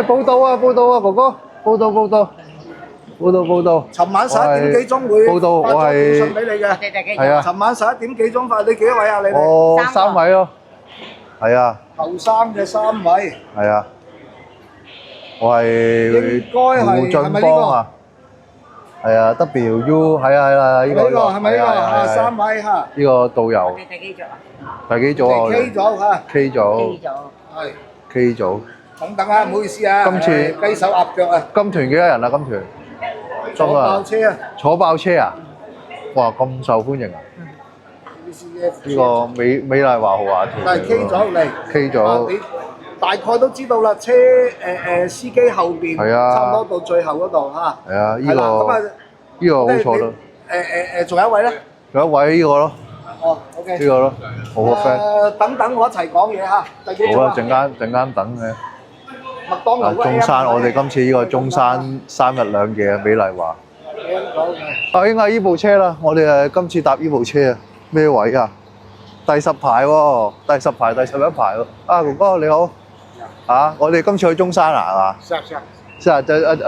報道啊，哥哥，報道。尋晚11點幾鐘會報道，我發咗短係信俾你嘅。係啊，尋晚11點幾鐘發，你幾多位啊？你哋我3位咯，係啊，後生嘅3位，係啊，我係應該係胡俊邦啊，係啊，WU 係啊，呢個係咪呢個啊？3位嚇，呢個導遊第幾組啊？第幾組啊？ K 組嚇 K 組係。 K 組。等等啊，唔好意思啊，今次雞手鴨腳啊，金團幾多人啊？金團坐爆車啊，坐爆車啊！哇，咁受歡迎啊！呢個美麗華豪華團但係 K 組嚟 K 組你大概都知道啦，車司機後邊係啊差唔多到最後嗰度嚇。係啊，係啦，咁啊呢個好坐咯。仲有一位咧？仲有一位呢個咯，哦，OK。呢個咯，我個 friend。等等我一齊講嘢嚇，第幾組啊？好啦，陣間等嘅。麥當勞中山，我哋今次呢個中山3日2夜美麗華。啊，應該係呢部車啦，我哋係今次搭呢部車啊，咩位啊？第10排喎，第10排、第11排喎。啊，哥哥你好。啊，我哋今次去中山啊，係嘛？是啊，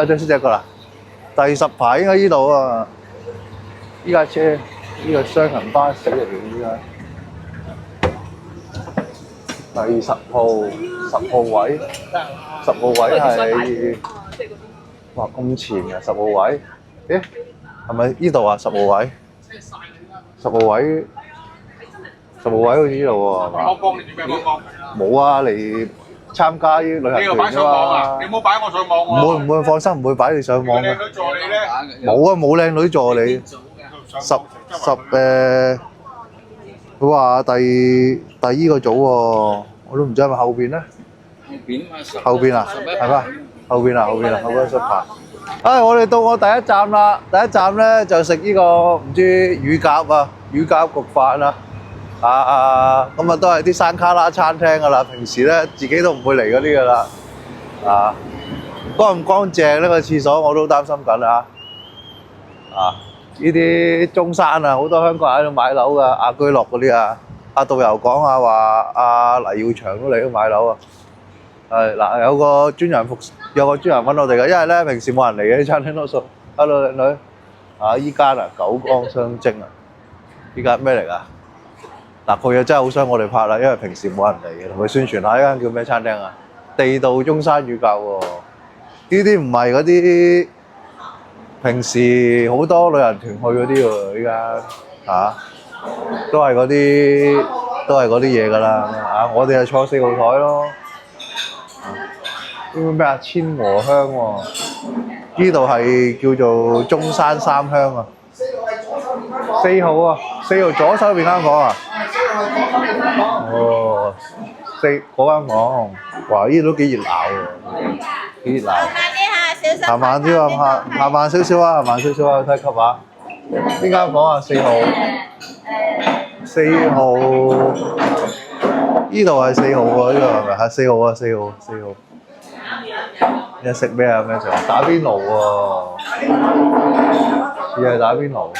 就是這個啦。第10排應該呢度啊。呢架車，呢個雙層巴士嚟嘅依家。第10號位，10號位係，哇咁前嘅10號位，咦係咪呢度啊？10號位，10號位好似呢度喎，係嘛？我幫你做咩？幫冇啊，嚟參加啲旅行你又擺團啫上網啊？嘛。你冇擺我上網唔喎。會，放心，唔會擺你上網嘅。靚女助理咧，冇啊，冇靚女助理。佢話第依個組喎，我都唔知係咪後邊咧。後邊啊，係嘛？後邊啊，後邊出發。我哋到我第一站啦，第一站咧就食呢個唔知乳鴿啊，乳鴿焗飯啊。咁啊都係啲山卡拉餐廳噶啦，平時咧自己都唔會嚟嗰啲噶啦。乾唔乾淨呢個廁所我都擔心緊啊！呢啲中山啊，好多香港人喺度買樓噶，亞居樂嗰啲啊。阿導遊講啊話，阿黎耀祥都嚟度買樓啊。係嗱，有個專人揾我哋嘅，因為咧平時冇人嚟嘅啲餐廳多數。Hello 靚女，依間啊九江雙蒸啊，依間咩嚟㗎？嗱，佢又真係好想我哋拍啦，因為平時冇人嚟嘅，同佢宣傳下呢間叫咩餐廳啊？地道中山乳鴿喎，呢啲唔係嗰啲平時好多旅行團去嗰啲喎，依家都係嗰啲嘢㗎啦，我哋係坐4號台咯。呢個咩啊？千和香喎，呢度係叫做中山三香啊。4號啊，4號左手邊間房啊。哦，4嗰間房，哇！呢度都幾熱鬧喎，幾熱鬧。行慢啲啊，行慢少少啊，睇級下。邊間房啊？4號。4號。呢度係4號喎，呢個係咪？係4號啊，4號。你食咩啊？咩食？打邊爐喎，又係打邊爐。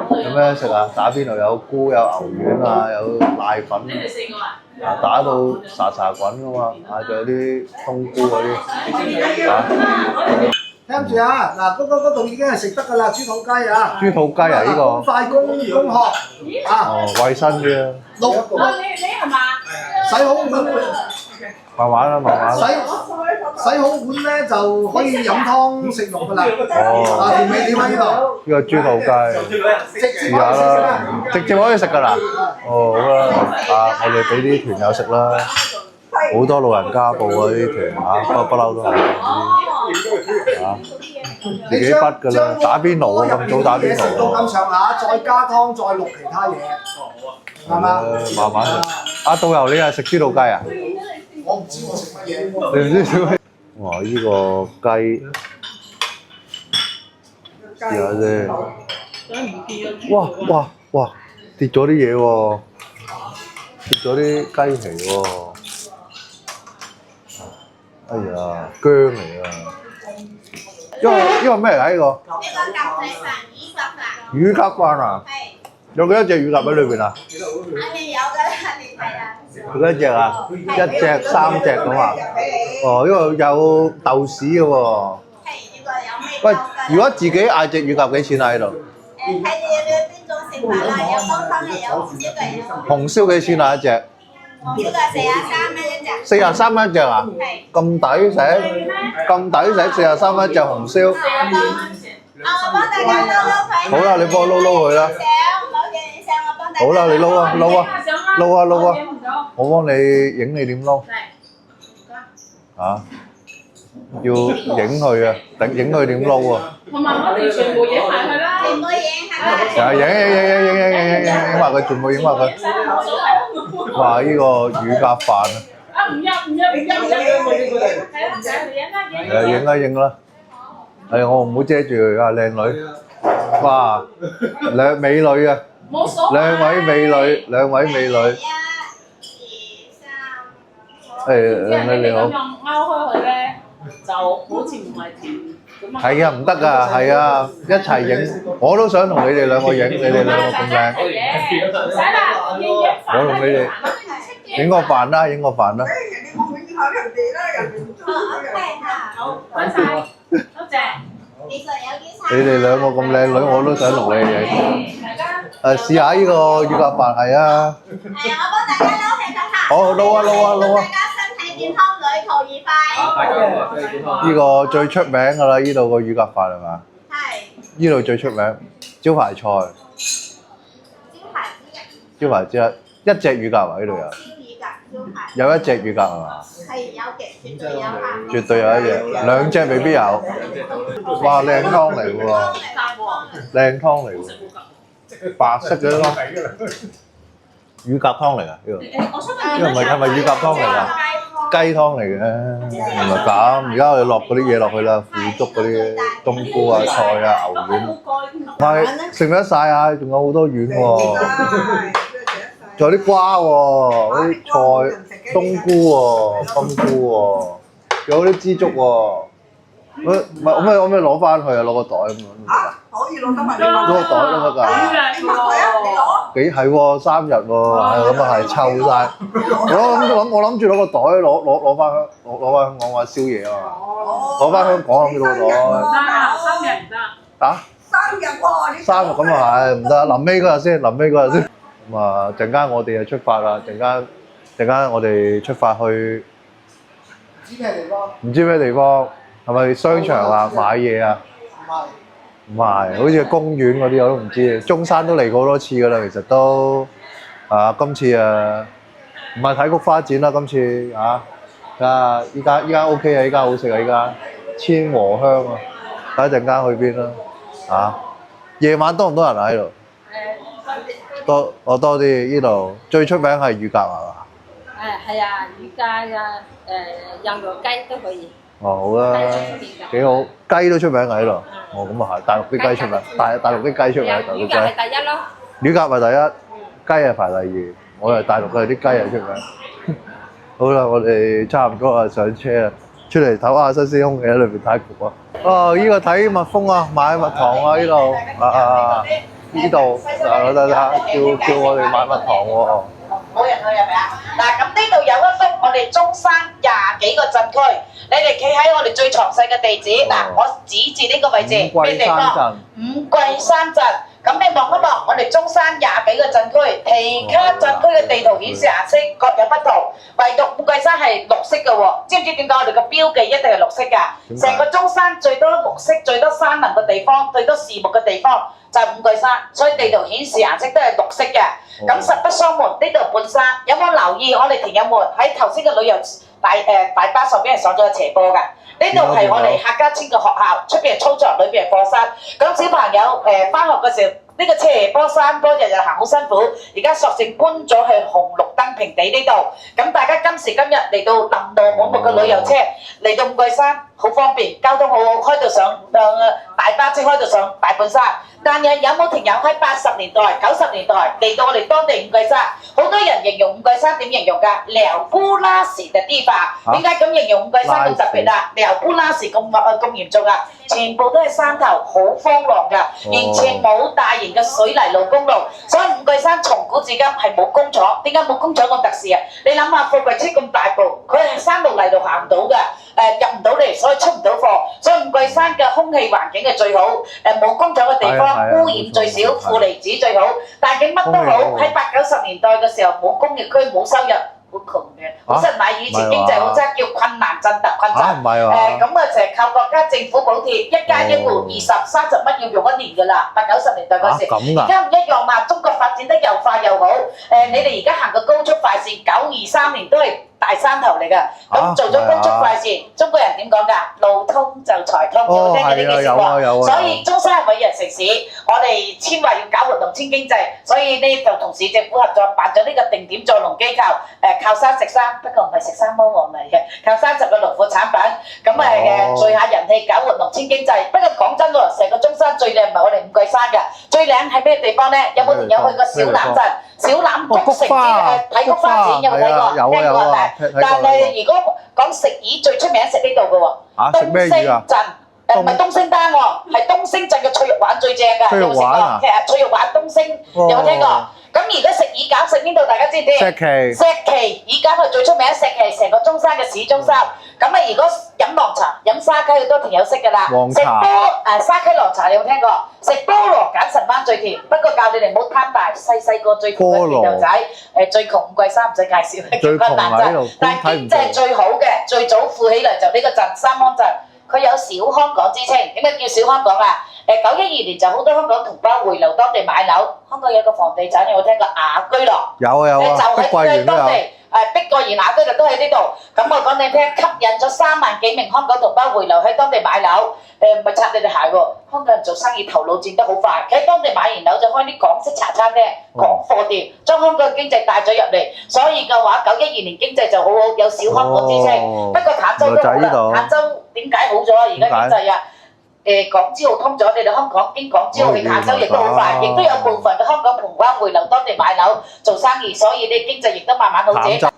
有咩食啊？打邊爐有菇，有牛丸啊，有瀨粉打到沙滾噶嘛，仲有啲冬菇嗰啲聽住啊，嗱，嗰度已經係食得㗎啦，豬肚雞啊！豬肚雞啊，呢個快攻學衞生啲啊。你係嘛？洗好碗，慢慢啦，慢慢。洗好碗咧就可以飲湯食肉㗎啦。調味料喺呢度。呢個豬肚雞，試下啦，直接可以食㗎啦。好啦，我哋俾啲團友食啦。好多老人家報嗰啲團不嬲都係自己畢㗎啦，打邊爐啊，咁早打邊爐。食到咁上下，再加湯，再淥其他嘢，係嘛？慢慢食。導遊你係食豬肚雞啊？我唔知我食乜嘢。你唔知食咩？哇！呢個雞試下先。哇！跌咗啲嘢喎，跌咗啲雞皮喎。哎呀，薑嚟啊！呢個咩嚟㗎？呢個乳鴿飯啊！有幾多隻乳鴿喺裏邊啊？肯定有㗎啦，你睇下。幾隻啊？一隻、3隻咁啊？哦，呢個有豆豉嘅喎。係呢個有味喂道，如果自己嗌隻乳鴿幾錢啊？喺度？睇你邊種食法啦，有乾湯嘅，有紅燒嘅，有紅燒幾錢啊？一隻紅燒嘅43蚊一隻。 43蚊一隻啊？係。咁抵食，咁抵食43蚊一隻紅燒。我幫大家撈撈佢。好啦，你幫我撈撈佢啦。冇嘅影相，我幫大家。好啦，你撈啊，撈啊，撈啊，撈啊，我幫你影你點撈。啊？要影佢啊，影佢點撈啊？同埋我哋全部影埋佢啦。全部影係啊！影埋佢，全部影埋佢。哇！呢個乳鴿飯啊！啊唔入，係啦，影啦影啦。係我唔好遮住佢啊，靚女。哇！兩美女啊！冇所謂。兩位美女，兩位美女。 1、2、3。誒，你好。咁樣勾開佢咧，就好似唔係甜咁啊。係啊，唔得㗎，係啊，一齊影，我都想同你哋兩個影，你哋兩個咁靚，唔使啦，我同你哋影個飯啦，影個飯啦。好，多謝，多謝。你哋兩個咁靚女，我都想同你哋影。試下呢個乳鴿飯係啊。係啊，我幫大家撈起佢嚇。好，撈啊撈啊撈啊！大家身體健康，旅途愉快。呢個最出名㗎啦，呢度個乳鴿飯係嘛？係。呢度最出名，招牌菜。招牌之一，一隻乳鴿啊！呢度有。有一隻乳鴿係嘛？係有嘅，絕對有嚇。絕對有一隻，兩隻未必有。哇，靚湯嚟㗎喎，靚湯嚟喎，白色嘅湯，乳鴿湯嚟㗎呢個。呢個係咪乳鴿湯嚟㗎？雞湯嚟嘅，原來咁。而家我哋落嗰啲嘢落去啦，腐竹嗰啲冬菇啊、菜啊、牛丸。係食唔食得曬啊？仲有好多丸喎。仲有啲瓜喎，嗰啲菜、冬菇喎、冬菇喎，有啲枝竹喎。我可唔可以攞翻去啊？攞個袋咁樣。可以攞得埋。攞個袋都得㗎。你攞。幾係喎？3日喎，係咁啊，係臭晒。我諗住攞個袋攞翻香港話宵夜啊嘛。攞翻香港攞個袋。3日唔得。嚇3日喎？3日咁啊係唔得，臨尾嗰日先，臨尾嗰日先。咁啊，陣間我哋就出發啦，陣間我哋出發去唔知咩地方？唔知咩地方，係咪商場啊買嘢啊？唔係，好似公園嗰啲我都唔知。中山都嚟過好多次㗎啦，其實都今次唔係睇菊花展啦，今次依家 OK 啊，依家好食啊，依家千和香啊，睇陣間去邊啦夜晚多唔多人喺度？多啲，呢度最出名係乳鴿係嘛？係啊，乳鴿啊，羊肉雞都可以。哦，好啦，幾好，雞都出名喺度。哦，咁啊係，大陸啲雞出名，大陸啲雞出名，大陸乳鴿雞。係第一咯。乳鴿係第一，雞係排第二，我係大陸嘅啲雞係出名。好啦，我哋差唔多啦，上車啦，出嚟唞下新鮮空氣喺裏邊太焗啊！哦，呢個睇蜜蜂啊，買蜜糖啊，呢度呢度得叫我哋買蜜糖喎。冇人去係咪啊？嗱，咁呢度有一幅我哋中山20幾個鎮區，你哋企喺我哋最詳細嘅地址。嗱，我指住呢個位置咩地方？五桂山鎮。咁你望一望我哋中山20幾個鎮區，其他鎮區嘅地圖顯示顏色各有不同，唯獨五桂山係綠色嘅喎。知唔知點解我哋嘅標記一定係綠色㗎？成個中山最多綠色、最多山林嘅地方、最多樹木嘅地方就係五桂山，所以地圖顯示顏色都係綠色嘅。咁實不相瞞，呢度係半山，有冇留意我哋田友們喺頭先嘅旅遊大巴上邊係上咗個斜坡㗎？呢度係我哋客家村嘅學校，出邊係操場，裏邊係課室。咁小朋友返學嘅時候，呢個斜坡山坡日日行好辛苦，而家索性搬咗去紅綠燈平地呢度。咁大家今時今日嚟到林道滿目嘅旅遊車嚟到五桂山，好方便，交通好好，開到上大巴車開到上大半山。但係有冇停友喺80年代、90年代嚟到我哋當地五桂山？好多人形容五桂山點形容㗎？撩不拉屎嘅地方。點解咁形容五桂山咁特別啊？撩不拉屎咁嚴重啊！全部都係山頭，好荒涼㗎，完全冇大型嘅水泥路公路，所以五桂山從古至今係冇工廠。點解冇工廠咁特殊啊？你諗下貨櫃車咁大部，佢係山路泥路行唔到㗎，入唔到嚟，所以出唔到貨。所以五桂山嘅空氣環境係最好，冇工廠嘅地方。污染最少，負離子最好，但係乜都好。喺80、90年代嘅時候，冇工業區，冇收入，好窮嘅。好失禮，以前經濟好差，叫困難震突困陣。咁就係靠國家政府補貼，一家一戶20、30蚊要用1年㗎啦。80、90年代嗰時，而家唔一樣嘛。中國發展得又快又好。你哋而家行個高速快線，923年都係大山頭嚟㗎。咁做咗高速快線，中國人點講㗎？路通就財通，有冇聽過呢句説話？所以中山係偉人城市，我哋簽話要搞活農村經濟，所以呢就同市政府合作辦咗呢個定點助農機構，靠山食山，不過唔係食山魔王嚟嘅，靠山集嘅農副產品，咁聚下人氣，搞活農村經濟。不過講真喎，成個中山最靚唔係我哋五桂山㗎，最靚係咩地方咧？有冇朋友去過小欖鎮？小欖菊城睇菊花展有冇睇過？聽過係咪？但係如果講食魚最出名食呢度嘅喎，東星鎮唔係東星丹喎，係東星鎮嘅脆肉鯇最正㗎，有冇食過？其實脆肉鯇東星有冇聽過？咁而家食魚餃食邊度？大家知唔知？石岐魚餃係最出名，石岐成個中山嘅市中心。咁如果飲涼茶、飲沙溪好多朋友識㗎啦。食沙溪涼茶你有冇聽過？食菠蘿揀神灣最甜，不過教你哋唔好貪大，細個最窮嘅甜豆仔，最窮五桂山唔使介紹，最困難鎮。但係經濟最好嘅、最早富起嚟就呢個鎮三康鎮，佢有小香港之稱。點解叫小香港啊？912年就好多香港同胞回流當地買樓。香港有個房地產有冇聽過雅居樂？有啊，就喺當地碧桂園雅居樂都喺呢度。咁我講你聽，吸引咗3萬幾名香港同胞回流喺當地買樓。唔係擦你哋鞋喎，香港人做生意頭腦轉得好快，喺當地買完樓就開啲港式茶餐廳、港貨店，將香港嘅經濟帶咗入嚟。所以嘅話，912年經濟就好好，有小香港之稱。不過坦洲都好啦，坦洲點解好咗啊？而家經濟啊，港珠澳通咗，你哋香港經港珠澳去坦洲亦都好快，亦都有部分嘅香港同胞回流當地買樓做生意，所以啲經濟亦都慢慢好轉。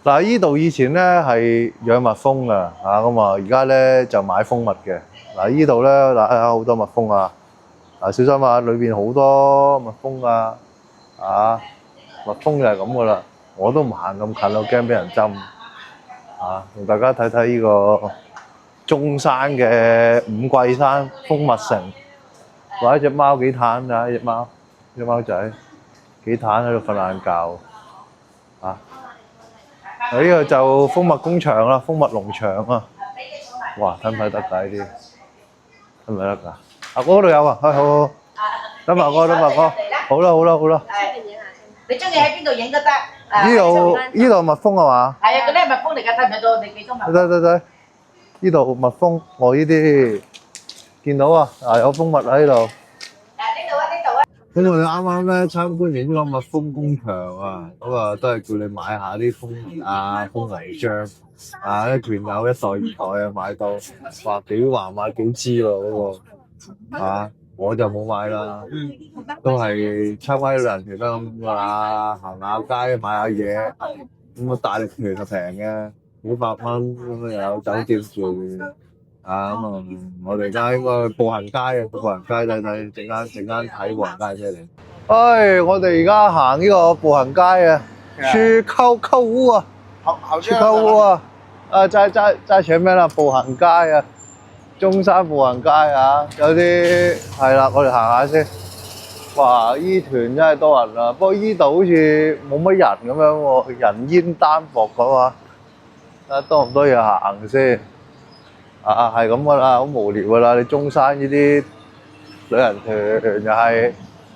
嗱，依度以前咧係養蜜蜂㗎，咁啊而家咧就買蜂蜜嘅。嗱，依度咧好多蜜蜂啊，小心啊，裏邊好多蜜蜂啊，蜜蜂就係咁噶啦，我都唔行咁近，我驚俾人針。同大家睇睇呢個中山嘅五桂山蜂蜜城，話一隻貓幾攤啊，隻貓仔幾攤喺度瞓晏覺。呢個就蜂蜜工場啦，蜂蜜農場啊！哇，睇唔睇得㗎呢啲？睇唔睇得㗎？嗰度有啊，好，等埋哥，好啦。你中意喺邊度影都得。呢度蜜蜂係嘛？係啊，嗰啲係蜜蜂嚟㗎，睇唔睇到你幾多蜜？睇，呢度蜜蜂，我呢啲見到啊，有蜂蜜喺度。咁我哋啱啱咧參觀完呢個蜜蜂工場啊，咁啊都係叫你買下啲蜂蜜啊、蜂泥漿啊，一卷有1袋2袋啊，買到話幾還買幾支喎嗰個我就冇買啦，都係參加人團都咁噶啦，行下街買下嘢，咁啊大力團就平嘅，幾百蚊咁又有酒店住。我哋而家應該步行街啊，步行街睇陣間睇步行街出嚟。我哋而家行呢個步行街啊，去購物啊，去購物啊，在前面啦，步行街啊，中山步行街啊，有啲係啦，我哋行下先。哇，依團真係多人啊，不過依度好似冇乜人咁樣喎，人煙單薄咁啊，多唔多嘢行先？係咁噶啦，好無聊噶啦！你中山呢啲旅行團又係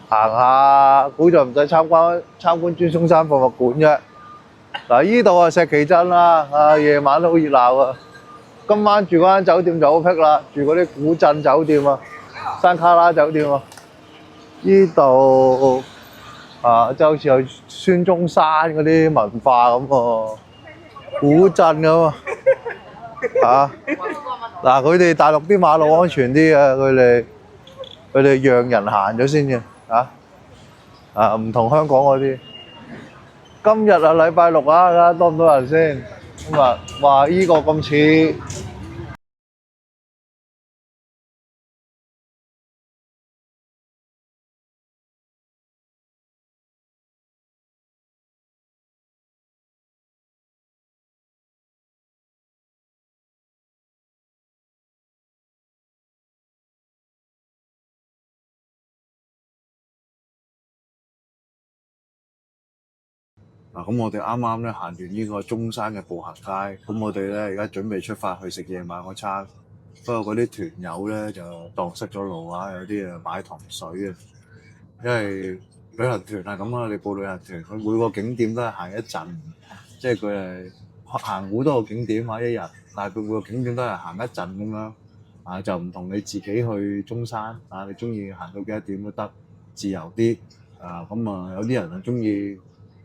行下，好在唔使參觀孫中山博物館啫。嗱，依度啊石岐鎮啦，夜晚都好熱鬧啊！今晚住嗰間酒店就好僻啦，住嗰啲古鎮酒店啊，山卡拉酒店啊。依度就好似有孫中山嗰啲文化咁喎，古鎮咁啊！嚇嗱，佢哋大陸啲馬路安全啲啊，佢哋讓人行咗先嘅嚇唔同香港嗰啲。今日啊，禮拜六啊，睇下多唔多人先。咁啊，哇！依個咁似〜嗱，咁我哋啱啱咧行完呢個中山嘅步行街，咁我哋咧而家準備出發去食夜晚嗰餐。不過嗰啲團友咧就蕩失咗路啊，有啲啊買糖水啊。因為旅行團係咁啊，你報旅行團，佢每個景點都係行一陣，即係佢係行好多個景點啊一日，但係佢每個景點都係行一陣咁樣啊，就唔同你自己去中山啊，你中意行到幾多點都得，自由啲啊。咁啊，有啲人啊中意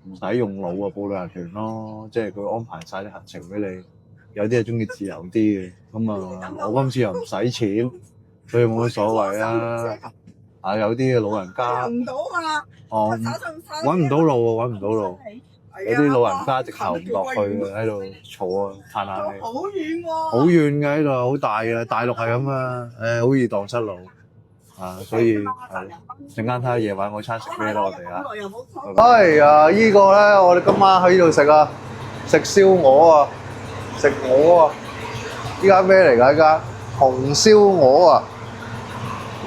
唔使用腦啊，報旅行團咯，即係佢安排晒啲行程俾你。有啲係中意自由啲嘅，咁啊，我今次又唔使錢，所以冇乜所謂啊。啊，有啲嘅老人家唔到啊！哦，揾唔到路喎，揾唔到路。有啲老人家直頭唔落去嘅，喺度坐啊，嘆下氣。好遠喎！好遠嘅喺度，好大嘅，大陸係咁啊，好易蕩失路啊，所以陣間睇下夜晚嗰餐食咩咯，我哋啊。哎呀，依個咧，我哋今晚喺呢度食啊，食燒鵝啊，食鵝啊！依家咩嚟㗎？依家紅燒鵝啊！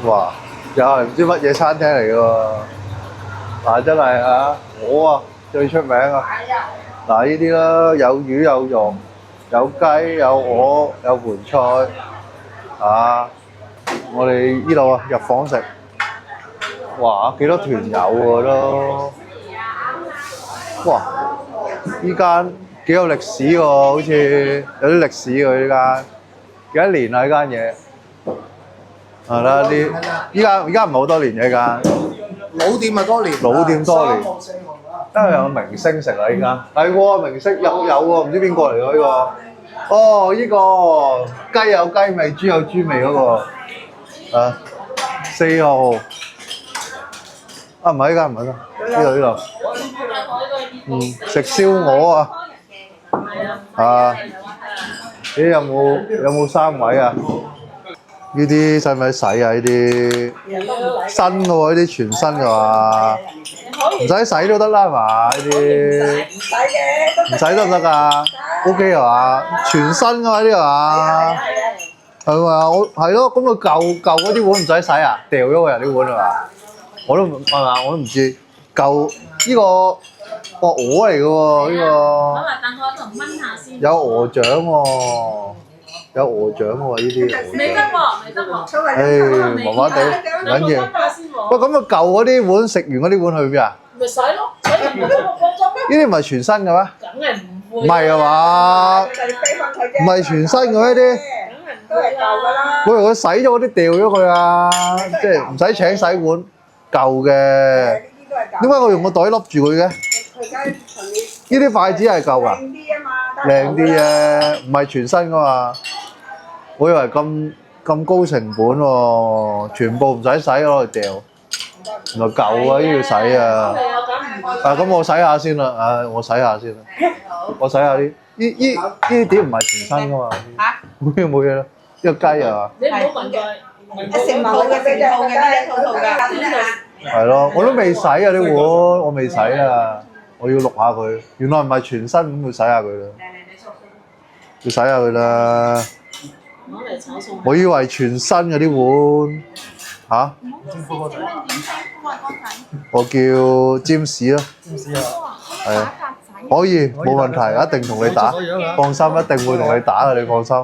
哇！又係唔知乜嘢餐廳嚟㗎喎！嗱，真係啊，鵝啊最出名啊！嗱，呢啲啦，有魚有肉，有雞有鵝有盤菜啊！我哋呢度啊入房食，哇！幾多團友喎都！哇！依間幾有歷史喎，好似有啲歷史喎呢間。幾多年啊？呢間嘢係啦，啲依家唔係好多年嘅呢間。老店咪多年，老店多年，因為有明星食啊！依家係喎，明星有喎，唔知邊個嚟㗎呢個？哦，呢個雞有雞味，豬有豬味嗰個啊，4號啊，唔係呢間，唔係呢度，食燒鵝啊！啊，咦有冇3位啊？呢啲使唔使洗啊？呢啲新嘅喎，呢啲全新嘅話，唔使洗都得啦，係嘛？呢啲唔使得唔得㗎？OK 係嘛？全新嘅嘛呢啲係嘛？係嘛？我係咯，咁佢舊嗰啲碗唔使洗啊？掉咗佢啊啲碗係嘛？我都係嘛？我都唔知舊呢個鵝嚟嘅喎呢個。我話等我同燜下先。有鵝掌喎。有鵝掌喎，呢啲未得喎，未得誒，喎。麻麻地，唔緊要。喂，咁啊舊嗰啲碗食完嗰啲碗去邊啊？咪洗咯，洗完咪攞個裝咩？呢啲唔係全新嘅咩？梗係唔會。唔係啊嘛？唔係全新嘅咩？呢啲都係舊㗎啦。我以為佢洗咗嗰啲掉咗佢啊，即係唔使請洗碗，舊嘅。點解我用個袋笠住佢嘅？呢啲筷子係舊㗎。靚啲啫，唔係全新㗎嘛。我以為咁高成本喎，全部唔使洗攞嚟掉，原來舊啊，呢要洗啊。咁我洗下先啦，我洗下先啦。我洗下啲，呢啲碟唔係全新㗎嘛。冇嘢啦，呢個雞啊。你唔好問佢。一成套嘅俾隻套嘅，一套㗎。係咯，我都未洗啊啲碗，我未洗啊，我要錄下佢。原來唔係全新，咁要洗下佢啦。要洗下佢啦。我以為全新嗰啲碗嚇。我叫占士咯。係啊，可以冇問題，一定同你打，放心，一定會同你打嘅，你放心。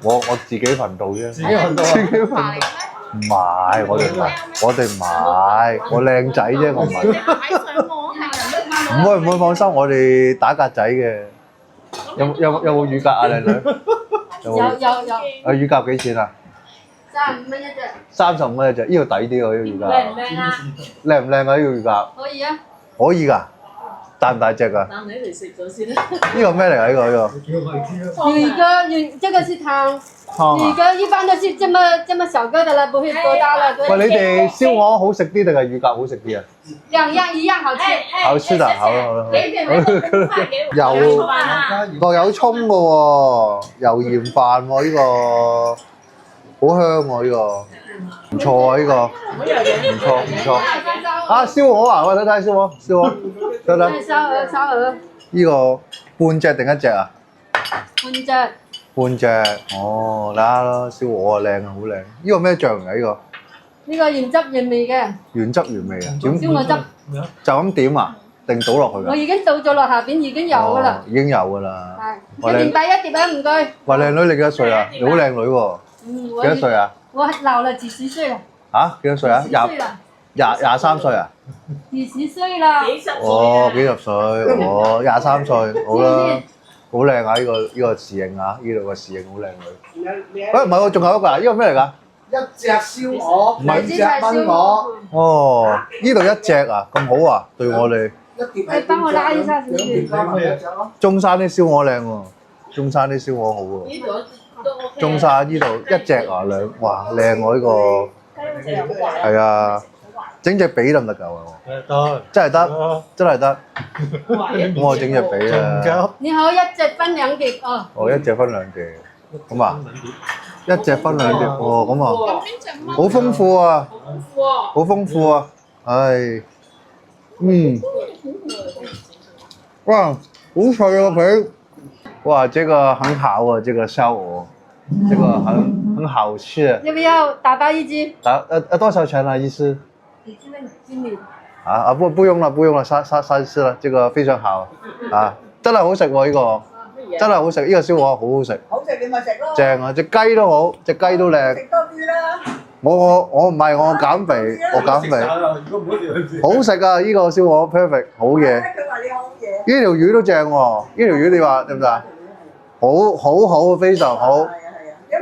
我自己頻道啫。自己頻道。唔係，我哋唔係，我靚仔啫，我唔係。唔會放心，我哋打格仔嘅。有冇乳鴿啊，靚女？有。乳鴿幾錢啊？35蚊一隻。35蚊一隻，呢個抵啲喎，呢個乳鴿。靚唔靚啊？靚唔靚啊？呢個乳鴿？可以啊。可以㗎，大唔大隻㗎？等你嚟食咗先啦。呢個咩嚟㗎？呢個這個是湯，湯啊！魚哥一般都是這麼小個的了，不會多大了。喂，你哋燒鵝好食啲定係乳鴿好食啲啊？兩樣一樣好吃。好吃的，好啦好啦。給點那個飯給我。有飯啊！有葱嘅喎，油鹽飯喎，呢個好香喎，呢個唔錯啊，呢個唔錯唔錯。啊，燒鵝啊，我睇睇燒鵝，燒鵝，睇睇。燒鵝。呢個半隻定一隻啊？半隻。半隻，哦，睇下咯，燒鵝啊，靚啊，好靚。呢個咩醬嚟㗎？呢個？呢個原汁原味嘅。原汁原味啊？點？燒鵝汁。就咁點啊？定倒落去㗎？我已經倒咗落下邊，已經有㗎啦。已經有㗎啦。係。一年擺一碟啊，唔該。喂，靚女你幾多歲啊？你好靚女喎。幾多歲啊？我老了幾十歲啦。嚇？幾多歲啊？廿三歲啊？幾十歲啦。哦，幾十歲，哦，23歲，好啦，好靚啊！呢個侍應啊，呢度個侍應好靚女。喂，唔係喎，仲有一個啊？呢個咩嚟㗎？一隻燒鵝，兩隻炆鵝，哦，呢度一隻啊，咁好啊，對我哋。一碟你幫我拉一下先。中山啲燒鵝靚喎，中山啲燒鵝好喎。呢度都 OK。中山呢度一隻啊兩，哇靚喎呢個。係啊，整隻髀得唔得㗎？得，真係得，真係得。咁我整隻髀啊。你好，一隻分兩碟哦。哦，一隻分兩碟，咁啊，一隻分兩碟，哦，咁啊，好豐富啊，好豐富啊，唉，哇，好脆啊個皮，哇，這個很好啊，這個燒鵝，這個很好吃。要不要打包一隻？多少錢啊，醫師？經理。啊，不用了，不用了，三次了，這個非常好，啊，真係好食喎呢個。真係好食，呢個燒鵝好好食。好食你咪食咯。正啊，隻雞都好，隻雞都靚。食多啲啦。我唔係我減肥，我減肥。好食啊！呢個燒鵝 perfect， 好嘢。佢話你好嘢。呢條魚都正喎，呢條魚你話得唔得啊？好，非常好。係啊。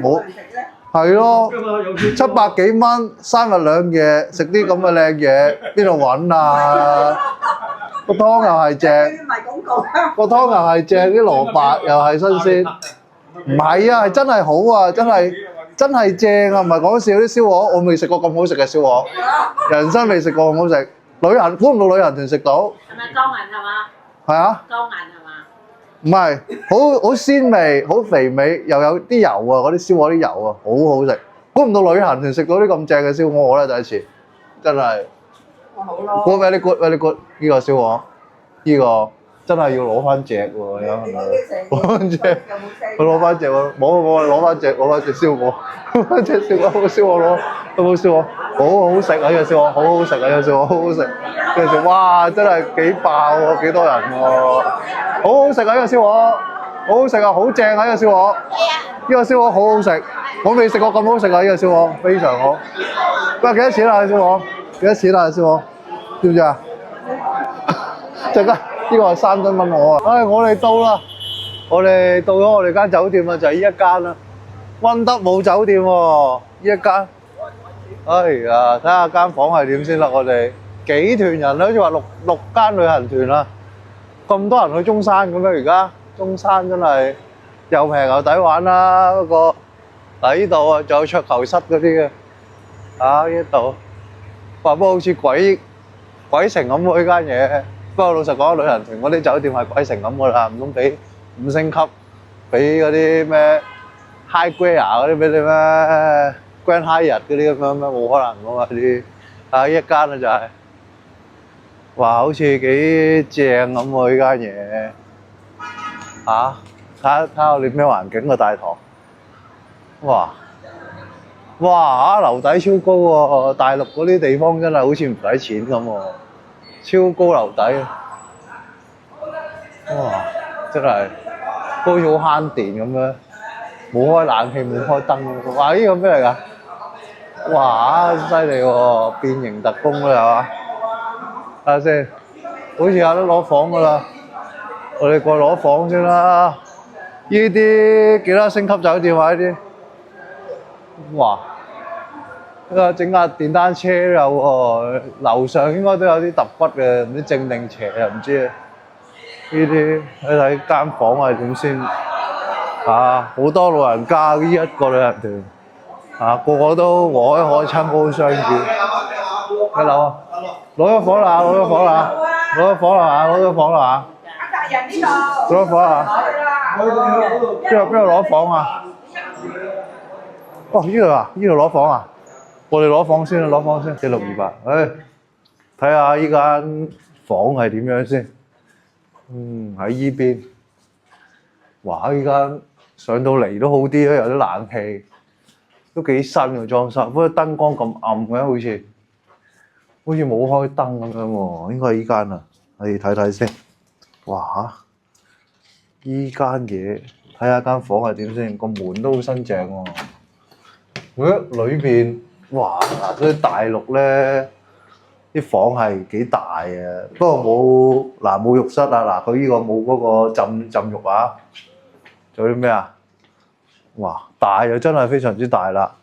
冇人食咧。係咯，700幾蚊3日2夜食啲咁嘅靚嘢，邊度揾啊？個湯又係正，個湯又係正，啲蘿蔔又係新鮮。唔係啊，係真係好啊，真係正啊，唔係講笑啲燒鵝，我未食過咁好食嘅燒鵝，人生未食過咁好食。旅行估唔到旅行團食到。係咪江銀係嘛？係啊。江銀係嘛？唔係，好鮮味，好肥美，又有啲油啊，嗰啲燒鵝啲油啊，好好食。估唔到旅行團食到啲咁正嘅燒鵝，我咧第一次，真係。好咯。very good，呢個燒鵝，呢個真係要攞翻隻喎，有係咪？攞翻隻，佢攞翻隻喎，冇攞翻隻燒鵝，攞翻隻燒鵝，個燒鵝攞，有冇燒鵝？好好食啊！呢個燒鵝，好好食啊！呢個燒鵝，好好食。跟住哇，真係幾爆喎，幾多人喎，好好食啊！呢個燒鵝，好好食啊，好正啊！呢個燒鵝，呢個燒鵝好好食，我未食過咁好食啊！呢個燒鵝非常好。喂，幾多錢啊？燒鵝？幾多錢啊？燒鵝？知唔知啊？陣間呢個係3噸蚊我啊！唉，我哋到啦，我哋到咗我哋間酒店啦，就係呢一間啦，溫德姆酒店喎，呢一間。哎呀，睇下間房係點先啦，我哋幾團人好似話六間旅行團啦，咁多人去中山咁樣而家，中山真係又平又抵玩啦。不過嗱呢度啊，仲有桌球室嗰啲嘅，啊呢度，話不過好似鬼城咁喎呢間嘢。不過老實講，旅行團嗰啲酒店係鬼城咁噶啦，唔通俾5星級，俾嗰啲咩 High Grade 嗰啲俾你咩 Grand Hyatt 嗰啲咁樣咩？冇可能噶嘛啲。啊一間啊就係，哇好似幾正咁喎呢間嘢。嚇，睇下我哋咩環境個大堂。哇樓底超高喎！大陸嗰啲地方真係好似唔使錢咁喎。超高樓底啊！哇，真係好似好慳電咁樣，冇開冷氣，冇開燈。哇！呢個咩嚟㗎？哇！犀利喎，變形特工啦係嘛？睇下先，好似有得攞房㗎啦。我哋過去攞房先啦。呢啲幾多星級酒店啊？呢啲？哇！整架電單車有喎，樓上應該都有啲揼骨嘅，唔知正定邪又唔知。啲你睇間房係點先啊？好多老人家呢一個旅行團啊，個個都和藹可親，好相處。一樓啊，攞咗房啦，攞咗房啦，攞咗房啦，攞咗房啦，攞咗房啦，邊度攞房啊？哦，呢度啊，呢度攞房啊！我哋攞房先啦，攞房先，4628。睇下依間房係點樣先。喺依邊。哇！依間上到嚟都好啲啊，有啲冷氣，都幾新嘅裝修。不過燈光咁暗嘅，好似冇開燈咁樣喎。應該係依間啊，你睇睇先。哇！依間嘢，睇下間房係點先。個門都好新淨喎。裏邊哇！嗱，嗰啲大陸咧啲房係幾大嘅，不過冇浴室啊！嗱，佢呢個冇嗰個浸浴啊。仲有啲咩啊？哇！大就真係非常之大啦。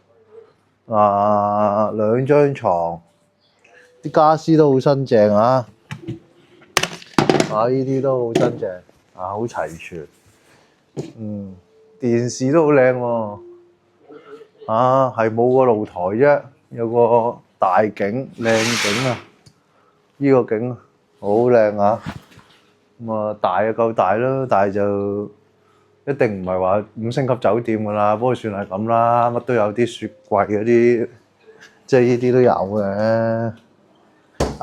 2張床，啲家私都好新淨啊！呢啲都好新淨，好齊全。電視都好靚喎。係冇個露台啫，有個大景，靚景啊！呢個景好靚啊！大就夠大啦，但係就一定唔係話5星級酒店㗎啦，不過算係咁啦，乜都有啲雪櫃嗰啲，即係呢啲都有嘅。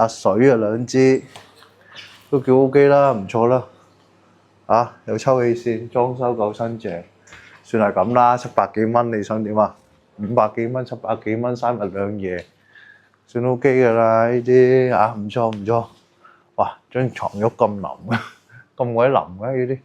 水啊2支，都叫 OK 啦，唔錯啦。有抽氣扇，裝修夠新淨，算係咁啦，700幾蚊你想點啊？500幾蚊、700幾蚊3日2夜，算 OK 㗎啦，呢啲唔錯。哇！張床褥咁腍啊，咁鬼腍嘅呢啲。